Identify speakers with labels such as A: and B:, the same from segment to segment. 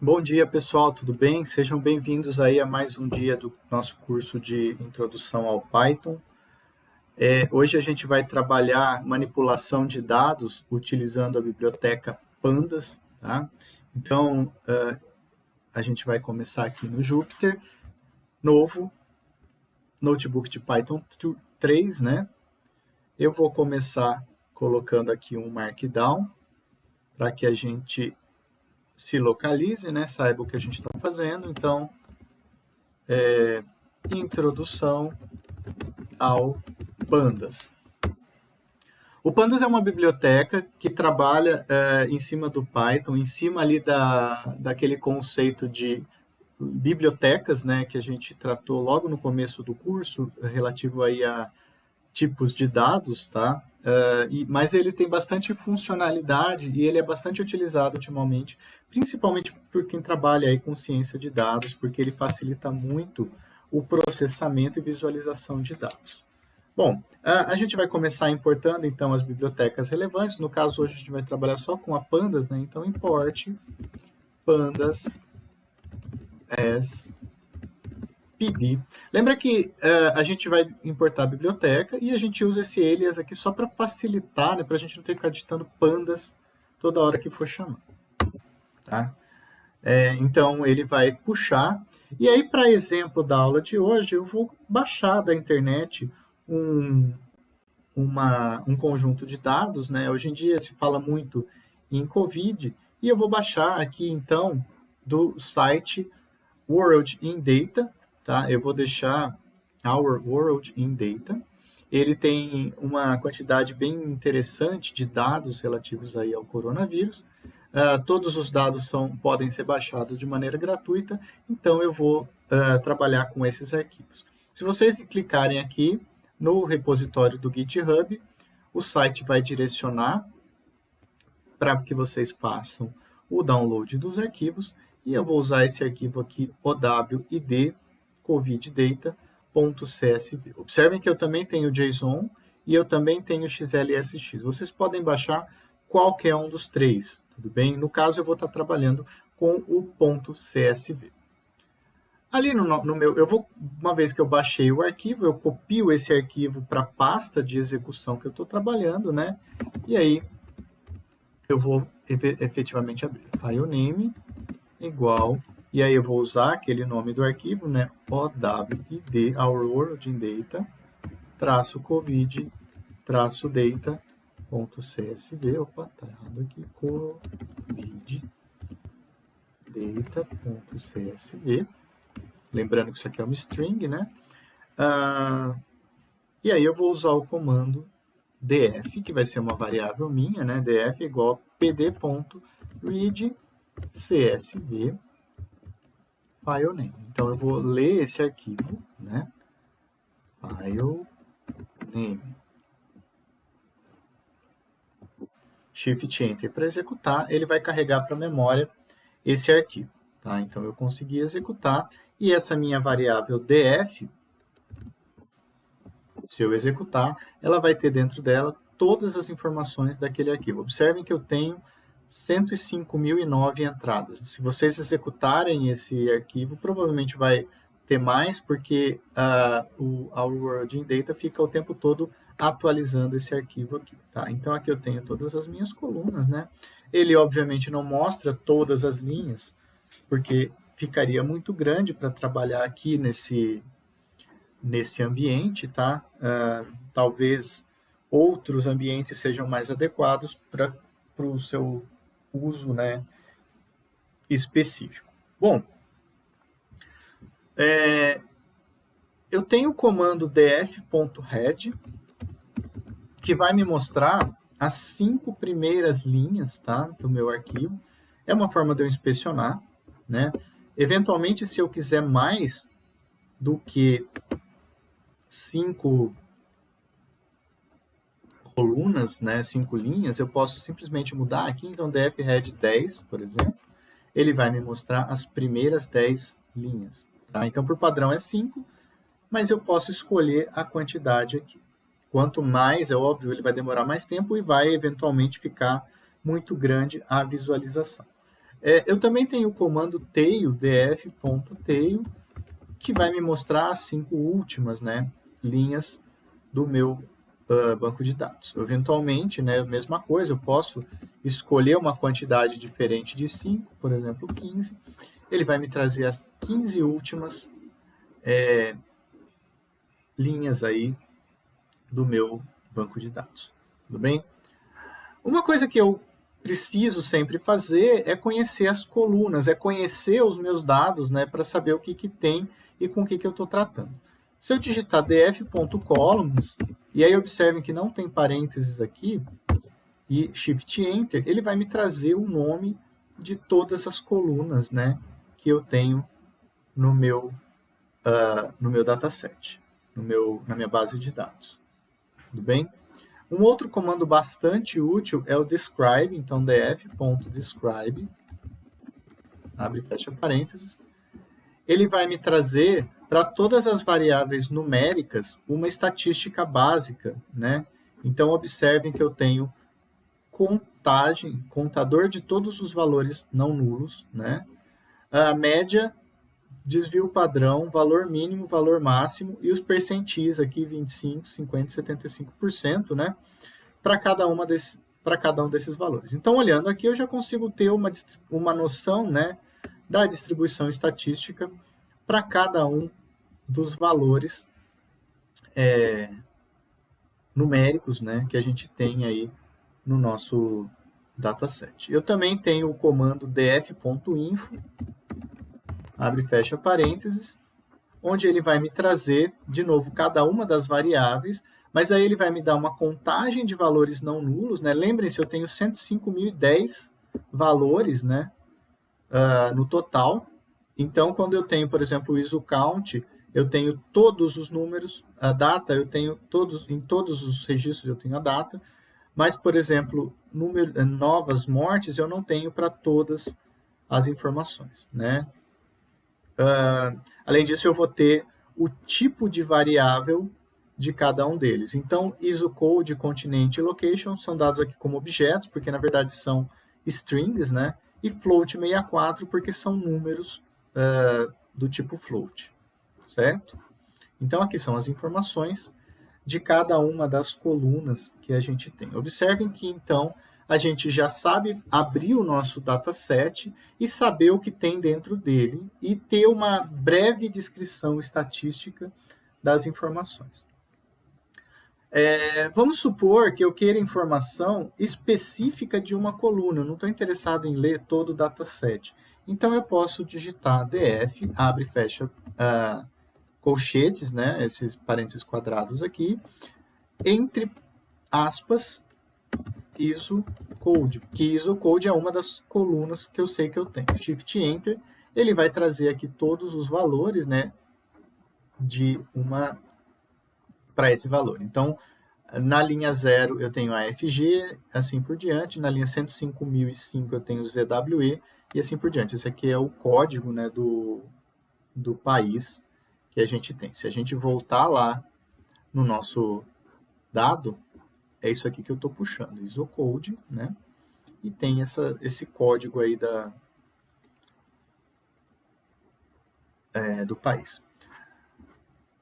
A: Bom dia, pessoal, tudo bem? Sejam bem-vindos aí a mais um dia do nosso curso de Introdução ao Python. Hoje a gente vai trabalhar manipulação de dados utilizando a biblioteca Pandas, tá? Então, a gente vai começar aqui no Jupyter, novo, notebook de Python 3, né? Eu vou começar colocando aqui um Markdown para que a gente se localize, né? Saiba o que a gente está fazendo. Então, introdução ao Pandas. O Pandas é uma biblioteca que trabalha em cima do Python, em cima ali daquele conceito de bibliotecas, né, que a gente tratou logo no começo do curso, relativo aí a tipos de dados, tá? Mas ele tem bastante funcionalidade e ele é bastante utilizado ultimamente, principalmente por quem trabalha aí com ciência de dados, porque ele facilita muito o processamento e visualização de dados. Bom, a gente vai começar importando, então, as bibliotecas relevantes. No caso, hoje a gente vai trabalhar só com a Pandas, né? Então, import pandas as pd. Lembra que a gente vai importar a biblioteca e a gente usa esse alias aqui só para facilitar, né? Para a gente não ter que ficar digitando pandas toda hora que for chamar. Tá? Então, ele vai puxar. E aí, para exemplo da aula de hoje, eu vou baixar da internet um conjunto de dados, né? Hoje em dia se fala muito em COVID, e eu vou baixar aqui, então, do site World in Data, tá? Eu vou deixar Our World in Data. Ele tem uma quantidade bem interessante de dados relativos aí ao coronavírus. Todos os dados podem ser baixados de maneira gratuita, então eu vou trabalhar com esses arquivos. Se vocês clicarem aqui no repositório do GitHub, o site vai direcionar para que vocês façam o download dos arquivos, e eu vou usar esse arquivo aqui, owid coviddata.csv. Observem que eu também tenho JSON e eu também tenho XLSX. Vocês podem baixar qualquer um dos três, tudo bem? No caso, eu vou estar trabalhando com o .csv. Ali no meu, uma vez que eu baixei o arquivo, eu copio esse arquivo para a pasta de execução que eu estou trabalhando, né? E aí eu vou efetivamente abrir file name igual, e aí eu vou usar aquele nome do arquivo, né? owid, our world in data, -covid, -data.csv, opa, tá errado aqui, covid data.csv. Lembrando que isso aqui é uma string, né? E aí eu vou usar o comando df, que vai ser uma variável minha, né? df igual pd.read csv file name. Então eu vou ler esse arquivo, né? File name. Shift Enter para executar, ele vai carregar para a memória esse arquivo, tá? Então eu consegui executar, e essa minha variável df, se eu executar, ela vai ter dentro dela todas as informações daquele arquivo. Observem que eu tenho 105.009 entradas. Se vocês executarem esse arquivo, provavelmente vai ter mais, porque o Our World in Data fica o tempo todo atualizando esse arquivo aqui. Tá? Então, aqui eu tenho todas as minhas colunas, né? Ele, obviamente, não mostra todas as linhas, porque ficaria muito grande para trabalhar aqui nesse ambiente, tá? Talvez outros ambientes sejam mais adequados para o seu uso, né, específico. Bom, eu tenho o comando df.head, que vai me mostrar as 5 primeiras linhas, tá, do meu arquivo. É uma forma de eu inspecionar, né? Eventualmente, se eu quiser mais do que 5 colunas, né, 5 linhas, eu posso simplesmente mudar aqui. Então, df-head 10, por exemplo, ele vai me mostrar as primeiras 10 linhas. Tá? Então, por padrão é 5, mas eu posso escolher a quantidade aqui. Quanto mais, é óbvio, ele vai demorar mais tempo e vai eventualmente ficar muito grande a visualização. Eu também tenho o comando tail, df.tail, que vai me mostrar as 5 últimas, né, linhas do meu banco de dados. Eventualmente, né, mesma coisa, eu posso escolher uma quantidade diferente de 5, por exemplo, 15. Ele vai me trazer as 15 últimas linhas aí do meu banco de dados. Tudo bem? Uma coisa que eu preciso sempre fazer é conhecer as colunas, é conhecer os meus dados, né, para saber o que tem e com o que eu estou tratando. Se eu digitar df.columns, e aí observem que não tem parênteses aqui, e Shift Enter, ele vai me trazer o nome de todas as colunas, né, que eu tenho no meu dataset, na minha base de dados. Tudo bem? Um outro comando bastante útil é o describe, então df.describe, abre e fecha parênteses. Ele vai me trazer para todas as variáveis numéricas uma estatística básica, né? Então observem que eu tenho contador de todos os valores não nulos, né? A média, desvio padrão, valor mínimo, valor máximo e os percentis aqui 25, 50, 75%, né? Para cada um desses valores. Então, olhando aqui, eu já consigo ter uma noção, né, da distribuição estatística para cada um dos valores numéricos, né, que a gente tem aí no nosso dataset. Eu também tenho o comando df.info, abre e fecha parênteses, onde ele vai me trazer, de novo, cada uma das variáveis, mas aí ele vai me dar uma contagem de valores não nulos, né? Lembrem-se, eu tenho 105.010 valores, né, no total. Então, quando eu tenho, por exemplo, o ISOCount, eu tenho todos os números, a data, eu tenho em todos os registros eu tenho a data, mas, por exemplo, novas mortes eu não tenho para todas as informações, né? Além disso, eu vou ter o tipo de variável de cada um deles. Então, ISOcode, continente e location são dados aqui como objetos, porque na verdade são strings, né? E float 64, porque são números do tipo float, certo? Então, aqui são as informações de cada uma das colunas que a gente tem. Observem que, então, a gente já sabe abrir o nosso dataset e saber o que tem dentro dele e ter uma breve descrição estatística das informações. Vamos supor que eu queira informação específica de uma coluna, eu não estou interessado em ler todo o dataset. Então, eu posso digitar df, abre e fecha colchetes, né, esses parênteses quadrados aqui, entre aspas, ISOcode, que ISOcode é uma das colunas que eu sei que eu tenho. Shift Enter, ele vai trazer aqui todos os valores, né, para esse valor. Então, na linha 0 eu tenho a FG, assim por diante, na linha 105.005 eu tenho o ZWE e assim por diante. Esse aqui é o código, né, do país que a gente tem. Se a gente voltar lá no nosso dado, é isso aqui que eu estou puxando, ISOcode, né? E tem esse código aí do país.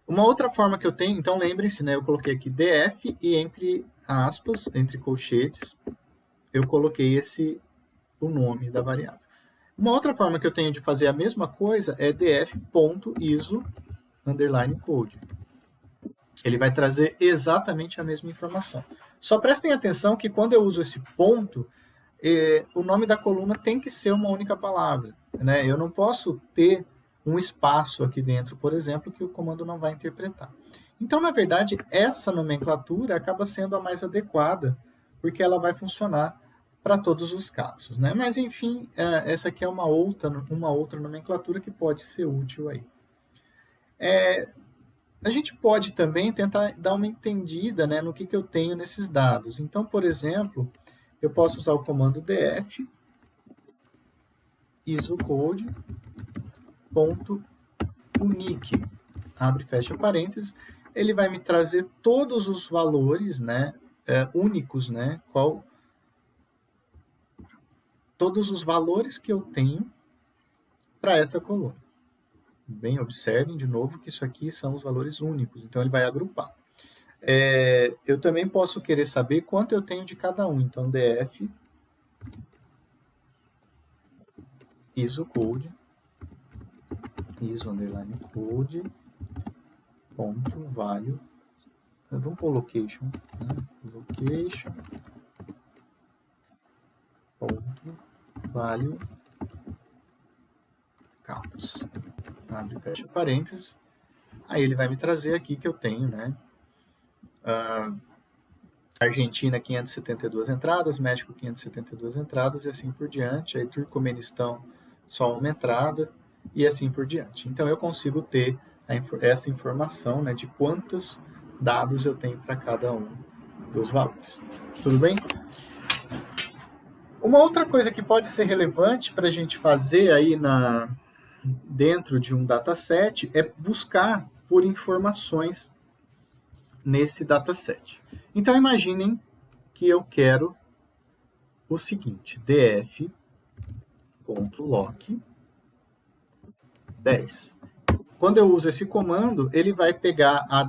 A: Uma outra forma que eu tenho, então lembrem-se, né? Eu coloquei aqui df e entre aspas, entre colchetes, eu coloquei o nome da variável. Uma outra forma que eu tenho de fazer a mesma coisa é df.iso_code. Ele vai trazer exatamente a mesma informação. Só prestem atenção que quando eu uso esse ponto, o nome da coluna tem que ser uma única palavra, né? Eu não posso ter um espaço aqui dentro, por exemplo, que o comando não vai interpretar. Então, na verdade, essa nomenclatura acaba sendo a mais adequada, porque ela vai funcionar para todos os casos, né? Mas, enfim, essa aqui é uma outra nomenclatura que pode ser útil aí. A gente pode também tentar dar uma entendida, né, no que eu tenho nesses dados. Então, por exemplo, eu posso usar o comando df isocode.unique, abre e fecha parênteses, ele vai me trazer todos os valores, né, únicos, né, todos os valores que eu tenho para essa coluna. Bem, observem de novo que isso aqui são os valores únicos, então ele vai agrupar. Eu também posso querer saber quanto eu tenho de cada um, então df isocode, iso_code, ponto value, vamos pôr location, né? Location, ponto value, counts, abre e fecha parênteses, aí ele vai me trazer aqui que eu tenho, né, Argentina 572 entradas, México 572 entradas e assim por diante, aí Turcomenistão só uma entrada e assim por diante. Então eu consigo ter essa informação, né, de quantos dados eu tenho para cada um dos valores. Tudo bem? Uma outra coisa que pode ser relevante para a gente fazer aí dentro de um dataset é buscar por informações nesse dataset. Então imaginem que eu quero o seguinte, df.lock 10. Quando eu uso esse comando, ele vai pegar a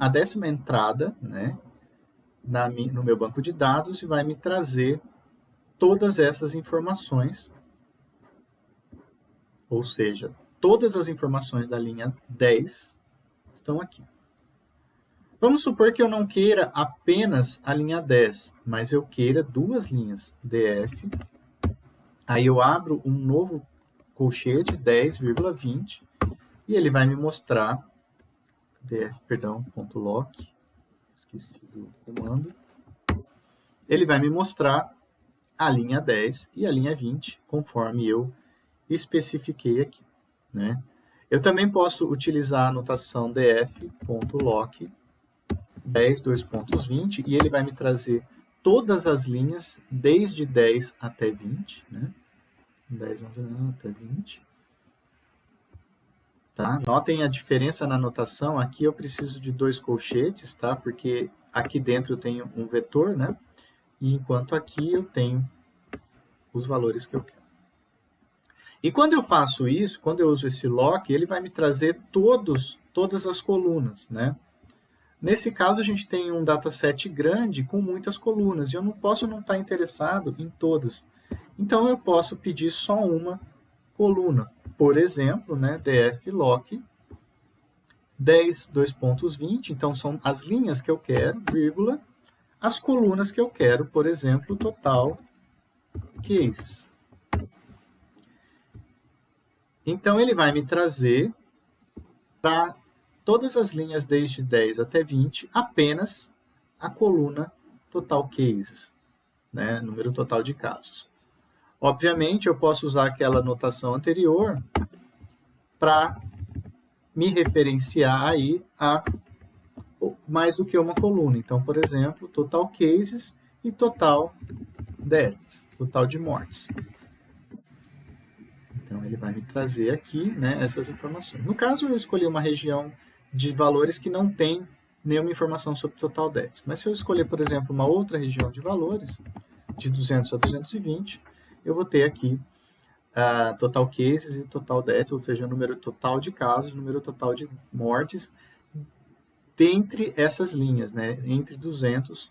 A: décima entrada, né, no meu banco de dados e vai me trazer todas essas informações, ou seja, todas as informações da linha 10 estão aqui. Vamos supor que eu não queira apenas a linha 10, mas eu queira duas linhas, df, aí eu abro um novo colchete, 10,20, e ele vai me mostrar, .lock, esqueci do comando, ele vai me mostrar a linha 10 e a linha 20, conforme eu especifiquei aqui, né? Eu também posso utilizar a notação df.lock 10, 2.20, e ele vai me trazer todas as linhas, desde 10 até 20, né? 10, 11, até 20. Tá? Notem a diferença na notação. Aqui eu preciso de dois colchetes, tá? Porque aqui dentro eu tenho um vetor, né? E enquanto aqui eu tenho os valores que eu quero. E quando eu faço isso, quando eu uso esse lock, ele vai me trazer todas as colunas, né? Nesse caso, a gente tem um dataset grande com muitas colunas, e eu não posso não estar interessado em todas. Então, eu posso pedir só uma coluna. Por exemplo, né, df_lock 10, 2.20, então são as linhas que eu quero, vírgula, as colunas que eu quero, por exemplo, total cases. Então, ele vai me trazer para todas as linhas desde 10 até 20, apenas a coluna total cases, né? Número total de casos. Obviamente, eu posso usar aquela notação anterior para me referenciar aí a mais do que uma coluna. Então, por exemplo, total cases e total deaths, total de mortes. Então, ele vai me trazer aqui, né, essas informações. No caso, eu escolhi uma região de valores que não tem nenhuma informação sobre total deaths. Mas se eu escolher, por exemplo, uma outra região de valores, de 200 a 220, eu vou ter aqui total cases e total deaths, ou seja, o número total de casos, número total de mortes, dentre essas linhas, né, entre 200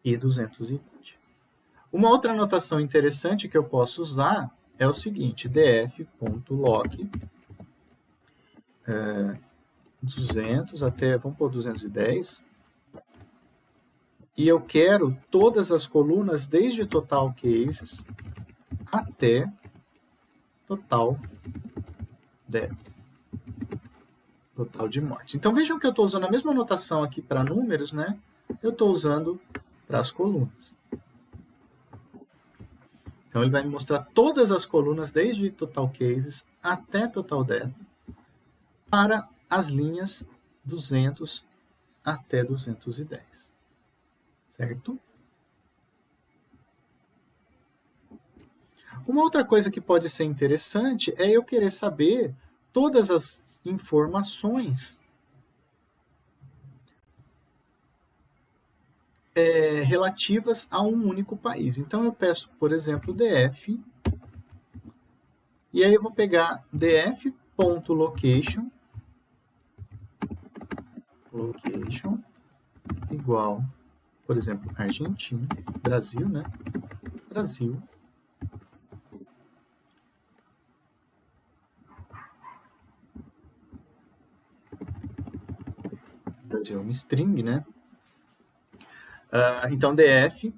A: e 220. Uma outra anotação interessante que eu posso usar é o seguinte, df.lock 200 até, vamos pôr 210, e eu quero todas as colunas desde total cases até total death, total de mortes. Então vejam que eu estou usando a mesma notação aqui para números, né? Eu estou usando para as colunas. Então ele vai me mostrar todas as colunas desde total cases até total death para as linhas 200 até 210. Certo? Uma outra coisa que pode ser interessante é eu querer saber todas as informações relativas a um único país. Então, eu peço, por exemplo, df, e aí eu vou pegar df.location, igual, por exemplo, Argentina, Brasil, né? Brasil. Brasil é uma string, né? Então, df,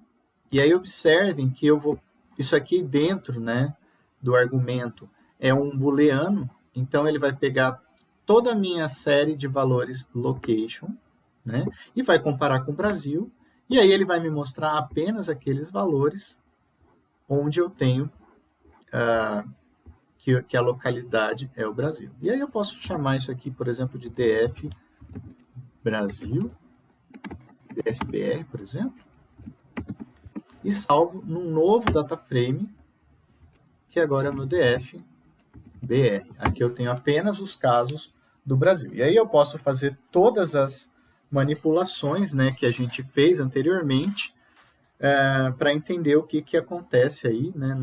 A: e aí observem que eu vou, isso aqui dentro, né, do argumento é um booleano, então ele vai pegar toda a minha série de valores location, né, e vai comparar com o Brasil, e aí ele vai me mostrar apenas aqueles valores onde eu tenho que a localidade é o Brasil. E aí eu posso chamar isso aqui, por exemplo, de df Brasil, dfbr, por exemplo, e salvo num novo data frame, que agora é o meu dfbr. Aqui eu tenho apenas os casos do Brasil. E aí eu posso fazer todas as manipulações, né, que a gente fez anteriormente para entender o que acontece aí, né,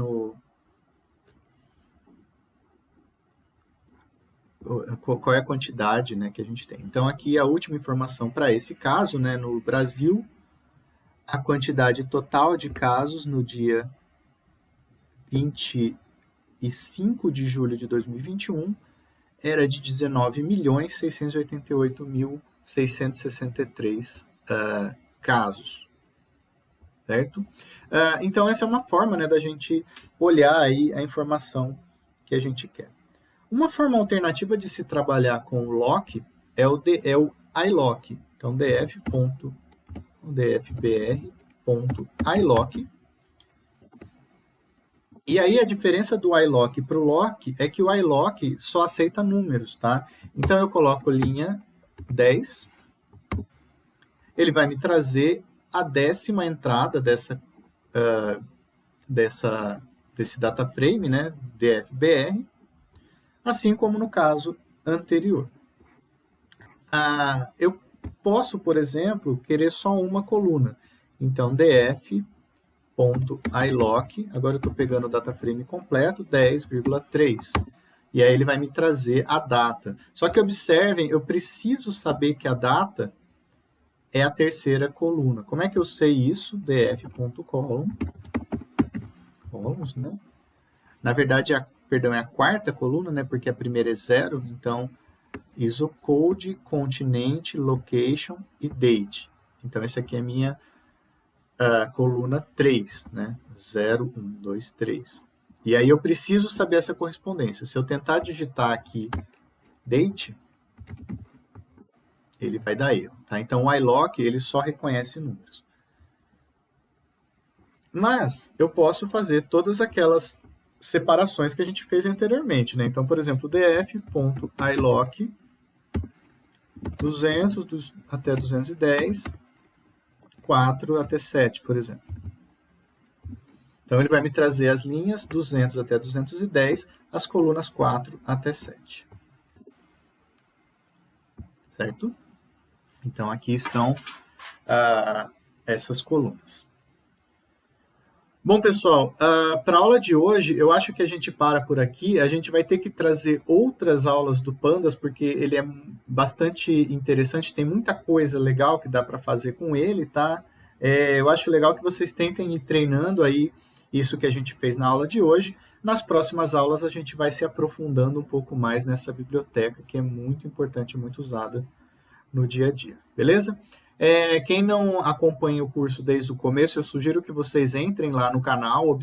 A: qual é a quantidade, né, que a gente tem. Então, aqui a última informação para esse caso, né, no Brasil, a quantidade total de casos no dia 25 de julho de 2021 era de 19.688.663 casos, certo? Então, essa é uma forma, né, da gente olhar aí a informação que a gente quer. Uma forma alternativa de se trabalhar com o lock é o ilock. Então, dfbr.ilock. E aí a diferença do ilock para o lock é que o ilock só aceita números, tá? Então, eu coloco linha 10. Ele vai me trazer a 10ª entrada desse data frame, né? dfbr. Assim como no caso anterior. Eu posso, por exemplo, querer só uma coluna. Então, df.ilock, agora eu estou pegando o data frame completo, 10,3. E aí ele vai me trazer a data. Só que observem, eu preciso saber que a data é a 3ª coluna. Como é que eu sei isso? df.column, columns, né? Na verdade, é a 4ª coluna, né? Porque a primeira é 0, então isocode, continente, location e date. Então, essa aqui é a minha coluna 3, né? 0, 1, 2, 3. E aí eu preciso saber essa correspondência. Se eu tentar digitar aqui date, ele vai dar erro, tá? Então, o ilock, ele só reconhece números. Mas eu posso fazer todas aquelas separações que a gente fez anteriormente, né? Então, por exemplo, df.ilock 200 até 210, 4 até 7, por exemplo. Então, ele vai me trazer as linhas 200 até 210, as colunas 4 até 7. Certo? Então, aqui estão essas colunas. Bom, pessoal, para a aula de hoje, eu acho que a gente para por aqui. A gente vai ter que trazer outras aulas do Pandas, porque ele é bastante interessante, tem muita coisa legal que dá para fazer com ele, tá? Eu acho legal que vocês tentem ir treinando aí isso que a gente fez na aula de hoje. Nas próximas aulas, a gente vai se aprofundando um pouco mais nessa biblioteca, que é muito importante e muito usada no dia a dia, beleza? Quem não acompanha o curso desde o começo, eu sugiro que vocês entrem lá no canal,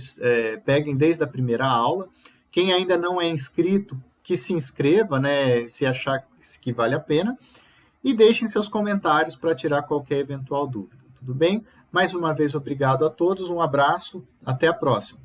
A: peguem desde a primeira aula. Quem ainda não é inscrito, que se inscreva, né, se achar que vale a pena. E deixem seus comentários para tirar qualquer eventual dúvida, tudo bem? Mais uma vez, obrigado a todos, um abraço, até a próxima.